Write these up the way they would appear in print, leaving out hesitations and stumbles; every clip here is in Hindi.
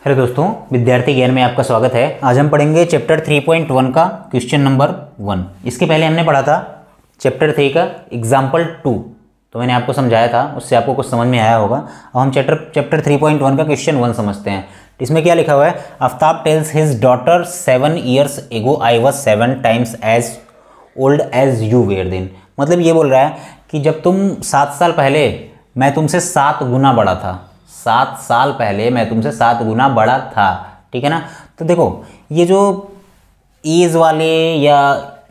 हेलो दोस्तों, विद्यार्थी ज्ञान में आपका स्वागत है। आज हम पढ़ेंगे चैप्टर 3.1 का क्वेश्चन नंबर 1। इसके पहले हमने पढ़ा था चैप्टर 3 का एग्जाम्पल 2, तो मैंने आपको समझाया था, उससे आपको कुछ समझ में आया होगा। अब हम चैप्टर 3.1 का क्वेश्चन 1 समझते हैं। इसमें क्या लिखा हुआ है? Aftab tells his daughter 7 years ago I was 7 times as old as you were then. मतलब ये बोल रहा है कि जब तुम 7 साल पहले मैं तुमसे 7 गुना बड़ा था, 7 साल पहले मैं तुमसे 7 गुना बड़ा था, ठीक है ना। तो देखो, ये जो एज वाले या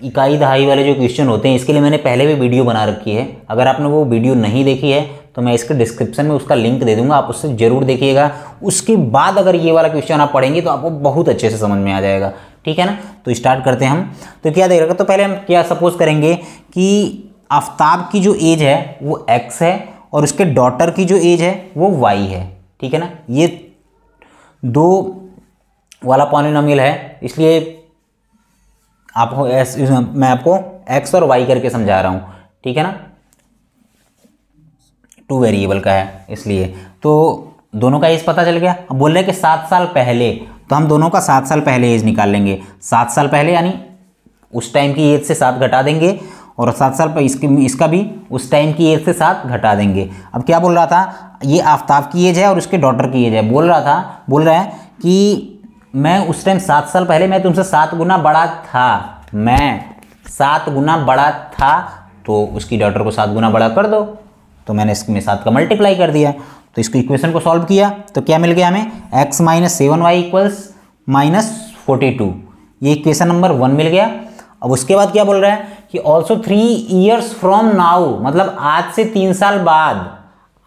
इकाई दहाई वाले जो क्वेश्चन होते हैं, इसके लिए मैंने पहले भी वीडियो बना रखी है। अगर आपने वो वीडियो नहीं देखी है तो मैं इसके डिस्क्रिप्शन में उसका लिंक दे दूंगा, आप उससे ज़रूर देखिएगा। उसके बाद अगर ये वाला क्वेश्चन आप पढ़ेंगे तो आपको बहुत अच्छे से समझ में आ जाएगा, ठीक है ना। तो स्टार्ट करते हैं हम। तो क्या देख रहे, तो पहले हम क्या सपोज करेंगे कि आफ्ताब की जो एज है वो x है और उसके डॉटर की जो एज है वो y है, ठीक है ना। ये दो वाला पॉलिनोमियल है, इसलिए आपको मैं आपको x और y करके समझा रहा हूँ, ठीक है ना। 2 वेरिएबल का है, इसलिए तो दोनों का एज पता चल गया। अब बोल रहे हैं कि 7 साल पहले, तो हम दोनों का 7 साल पहले एज निकाल लेंगे। 7 साल पहले यानी उस टाइम की एज से 7 घटा देंगे, और 7 साल पर इसका भी उस टाइम की एज से 7 घटा देंगे। अब क्या बोल रहा था? ये आफ्ताब की एज है और उसके डॉटर की एज है। बोल रहा है कि मैं उस टाइम 7 साल पहले मैं तुमसे 7 गुना बड़ा था, मैं 7 गुना बड़ा था, तो उसकी डॉटर को 7 गुना बड़ा कर दो। तो मैंने इसमें 7 का मल्टीप्लाई कर दिया, तो इसको इक्वेशन को सॉल्व किया तो क्या मिल गया हमें? x - 7y = -42। ये इक्वेशन नंबर 1 मिल गया। अब उसके बाद क्या बोल रहा है कि ऑल्सो 3 years फ्रॉम नाउ, मतलब आज से 3 साल बाद,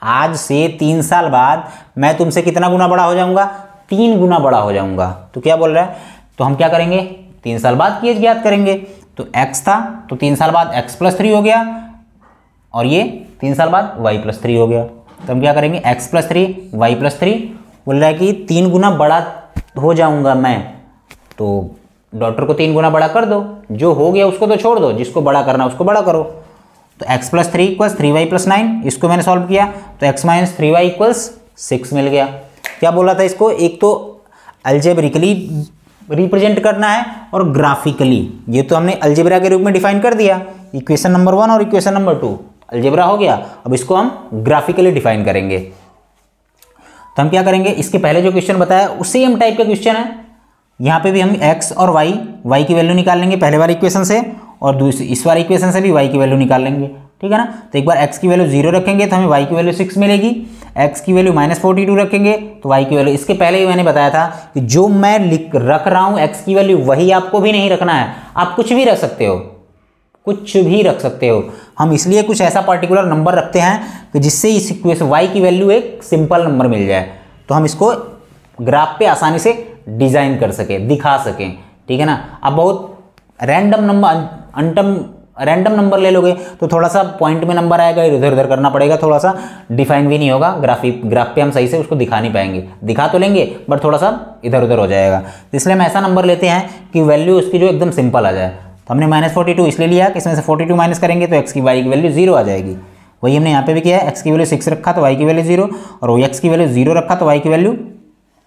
आज से 3 साल बाद मैं तुमसे कितना गुना बड़ा हो जाऊंगा? 3 गुना बड़ा हो जाऊंगा। तो क्या बोल रहा है? तो हम क्या करेंगे? 3 साल बाद की एज ज्ञात करेंगे। तो x था, तो 3 साल बाद x + 3 हो गया, और ये 3 साल बाद y + 3 हो गया। तो हम क्या करेंगे? x + 3 y + 3। बोल रहा है कि 3 गुना बड़ा हो जाऊंगा मैं, तो डॉटर को 3 गुना बड़ा कर दो। जो हो गया उसको तो छोड़ दो, जिसको बड़ा करना उसको बड़ा करो। तो x + 3 = 3y + 9, इसको मैंने सॉल्व किया तो x - 3y = 6 मिल गया। क्या बोला था इसको? एक तो अलजेब्रिकली रिप्रेजेंट करना है और ग्राफिकली। ये तो हमने अलजेब्रा के रूप में डिफाइन कर दिया, इक्वेशन नंबर 1 और इक्वेशन नंबर 2 अलजेब्रा हो गया। अब इसको हम ग्राफिकली डिफाइन करेंगे। तो हम क्या करेंगे? इसके पहले जो क्वेश्चन बताया उसी सेम टाइप का क्वेश्चन है। यहाँ पे भी हम x और y की वैल्यू निकाल लेंगे पहले वाले इक्वेशन से, और दूसरी इस वाले इक्वेशन से भी y की वैल्यू निकाल लेंगे, ठीक है ना। तो एक बार x की वैल्यू 0 रखेंगे तो हमें y की वैल्यू 6 मिलेगी। x की वैल्यू -42 रखेंगे तो y की वैल्यू, इसके पहले ही मैंने बताया था कि जो मैं रख रहा हूँ x की वैल्यू, वही आपको भी नहीं रखना है। आप कुछ भी रख सकते हो, कुछ भी रख सकते हो। हम इसलिए कुछ ऐसा पर्टिकुलर नंबर रखते हैं कि जिससे इस इक्वेशन y की वैल्यू एक सिंपल नंबर मिल जाए, तो हम इसको ग्राफ पे आसानी से डिजाइन कर सके, दिखा सकें, ठीक है ना। अब बहुत रैंडम नंबर ले लोगे तो थोड़ा सा पॉइंट में नंबर आएगा, इधर उधर करना पड़ेगा, थोड़ा सा डिफाइन भी नहीं होगा। ग्राफ पे हम सही से उसको दिखा नहीं पाएंगे, दिखा तो लेंगे बट थोड़ा सा इधर उधर हो जाएगा। तो इसलिए हम ऐसा नंबर लेते हैं कि वैल्यू उसकी जो एकदम सिंपल आ जाए। तो हमने -42 इसलिए लिया कि इसमें से 42 माइनस करेंगे तो x की y की वैल्यू 0 आ जाएगी। वही हमने यहाँ पे भी किया है, x की वैल्यू 6 रखा तो y की वैल्यू 0, और x की वैल्यू 0 रखा तो y की वैल्यू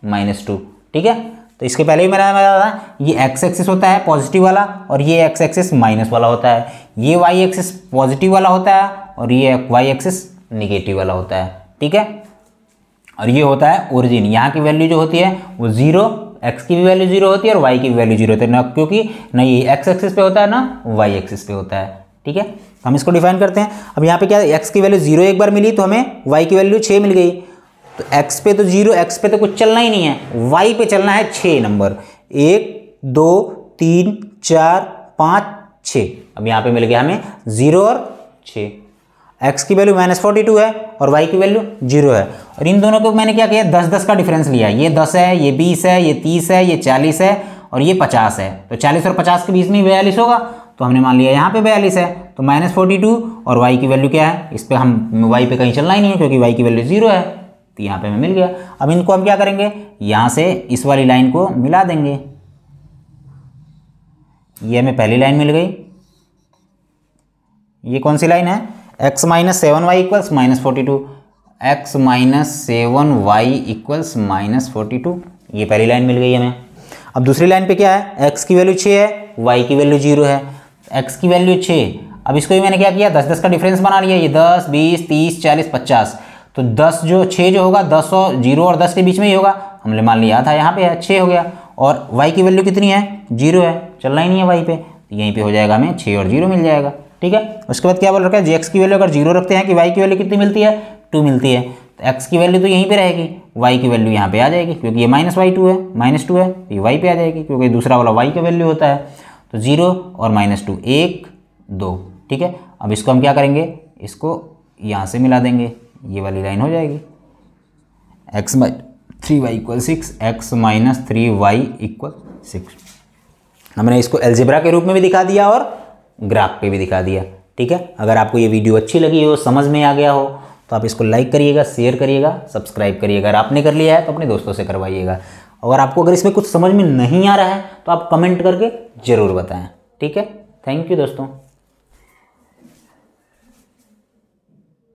-2, ठीक है। तो इसके पहले ही मैंने बताया था, ये x एक्सिस होता है पॉजिटिव वाला और ये x एक्सिस माइनस वाला होता है। ये y एक्सिस पॉजिटिव वाला होता है और ये y एक्सिस निगेटिव वाला होता है, ठीक है। और ये होता है ओरिजिन। यहाँ की वैल्यू जो होती है वो 0, x की भी वैल्यू 0 होती है और y की भी वैल्यू 0 होती है ना, क्योंकि ना ये x एक्सिस पे होता है ना y एक्सिस पे होता है, ठीक है। तो हम इसको डिफाइन करते हैं। अब यहाँ पे क्या, x की वैल्यू 0 एक बार मिली तो हमें y की वैल्यू 6 मिल गई। तो x पे तो 0, x पे तो कुछ चलना ही नहीं है, y पे चलना है 6 नंबर, 1 2 3 4 5 6। अब यहाँ पे मिल गया हमें 0 और 6। x की वैल्यू -42 है और y की वैल्यू 0 है, और इन दोनों को मैंने क्या किया, 10-10 का डिफरेंस लिया। ये 10 है, ये 20 है, ये 30 है, ये 40 है और ये 50 है। तो 40 और 50 के बीच में 42 होगा, तो हमने मान लिया यहाँ पे 42 है। तो -42 और y की वैल्यू क्या है, इस पर हम y पे कहीं चलना ही नहीं है क्योंकि y की वैल्यू 0 है, तो यहाँ पे हमें मिल गया। अब इनको हम क्या करेंगे, यहाँ से इस वाली लाइन को मिला देंगे। ये हमें पहली लाइन मिल गई। ये कौन सी लाइन है? x - 7y = -42, x - 7y = -42, ये पहली लाइन मिल गई हमें। अब दूसरी लाइन पे क्या है, x की वैल्यू 6 है, y की वैल्यू 0 है। x की वैल्यू 6, अब इसको भी मैंने क्या किया, 10-10 का डिफरेंस बना लिया, ये 10, 20, 30, 40, 50। तो 10 जो 6 जो होगा 10 और 0 और 10 के बीच में ही होगा, हमने मान लिया था यहाँ पे है 6 हो गया। और y की वैल्यू कितनी है, 0 है, चलना ही नहीं है y पे, तो यहीं पे हो जाएगा हमें 6 और 0 मिल जाएगा। ठीक है, उसके बाद क्या बोल रखा है, x की वैल्यू अगर 0 रखते हैं कि y की वैल्यू कितनी मिलती है, 2 मिलती है, तो x की वैल्यू तो यहीं पे रहेगी, y की वैल्यू यहाँ पे आ जाएगी, क्योंकि ये -y2 है, -2 है, तो ये y पे आ जाएगी, क्योंकि दूसरा वाला y का वैल्यू होता है। तो 0 और -2 1 2। ठीक है, अब इसको हम क्या करेंगे, इसको यहाँ से मिला देंगे, ये वाली लाइन हो जाएगी, x - 3y = 6, x - 3y = 6। हमने इसको अलजेब्रा के रूप में भी दिखा दिया और ग्राफ पे भी दिखा दिया। ठीक है, अगर आपको ये वीडियो अच्छी लगी हो, समझ में आ गया हो, तो आप इसको लाइक करिएगा, शेयर करिएगा, सब्सक्राइब करिएगा। अगर आपने कर लिया है तो अपने दोस्तों से करवाइएगा। अगर इसमें कुछ समझ में नहीं आ रहा है तो आप कमेंट करके ज़रूर बताएं। ठीक है, थैंक यू दोस्तों।